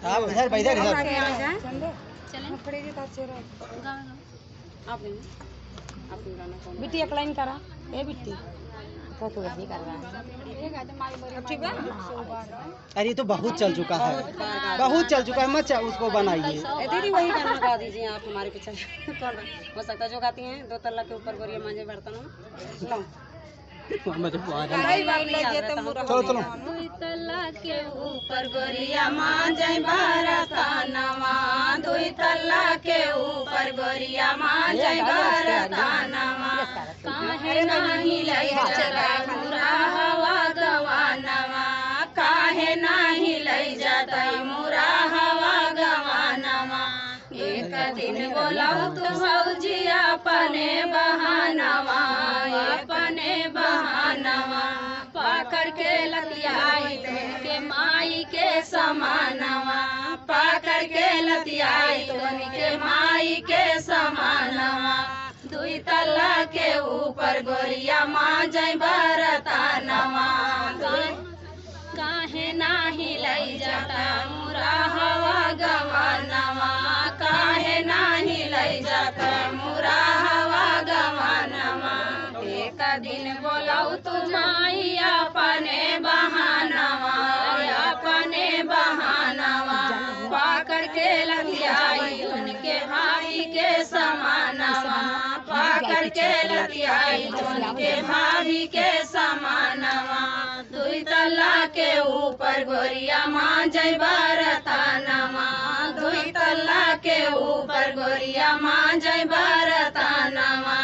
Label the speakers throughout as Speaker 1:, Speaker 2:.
Speaker 1: आप इधर इधर इधर
Speaker 2: बिट्टी एक लाइन करा ए बिट्टी फोटो नहीं कर रहा है। ठीक है।
Speaker 1: अरे ये तो बहुत चल चुका है, बहुत चल चुका है, मत उसको बनाइए।
Speaker 2: दीदी वही गाना गा दीजिए आप हमारे पीछे। कौन हो सकता है जो गाती हैं 2 तल्ला के ऊपर गोरिया मांझे बर्तन
Speaker 1: चलो चलो।
Speaker 2: 2 तल्ला के ऊपर गोरिया मांझे बर्तनवा 2 तल्ला के ऊपर गोरिया मांझे बर्तनवा काहे नहीं लई जरा मुरा हवा गवानवा काहे नहीं लई जाता मुरा हवा गवानवा एक दिन बोलाऊ तू भौजी अपने बहानवा पाकर के लतियाई के माई के समानवा पाकर के लतियाई के माई के समानवा 2 तल्ला के ऊपर गोरिया मांझे बर्तनवा काहे नाही लई जाता मुरा हवा गवानवा काहे नाही लई जाता मुरा हवा गवानवा एक दिन बोलाऊ तू माई अपने बहानवा पाकर के लतियाई उनके भाई के समानवा पाकर के लतियाई उनके भाभी के समानवा 2 तल्ला के ऊपर गोरिया मांझे बर्तनवा 2 तल्ला के ऊपर गोरिया मांझे बर्तनवा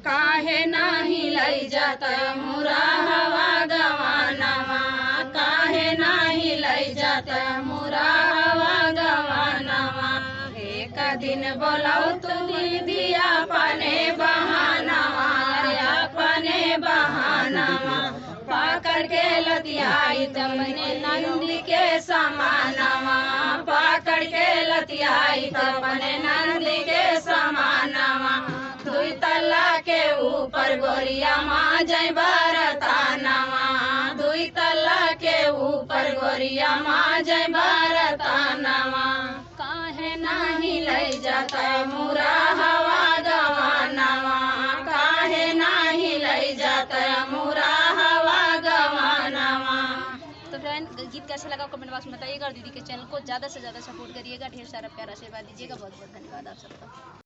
Speaker 2: काहे नाही लई जाता मुरा हवा गवानवा काहे नाही लई जाता मुरा हवा गवानवा एक दिन बोलाऊ तू दीदी अपने बहानवा पाकर के लतियाई तमने नंदी के समानवा पाकर के लतियाई तमने नंदी के समानवा 2 तल्ला के ऊपर गोरिया मांझे बर्तनवा 2 तल्ला के ऊपर गोरिया मांझे बर्तनवा काहे नाही लई जाता मुरा हवा गवानवा काहे नाही लई जाता मुरा हवा गवानवा। तो फ्रेंड गीत कैसा लगा कमेंट बॉक्स में बताइएगा और दीदी के चैनल को ज़्यादा से ज़्यादा सपोर्ट करिएगा। ढेर सारा प्यार आशीर्वाद दीजिएगा। बहुत बहुत धन्यवाद आप सबका।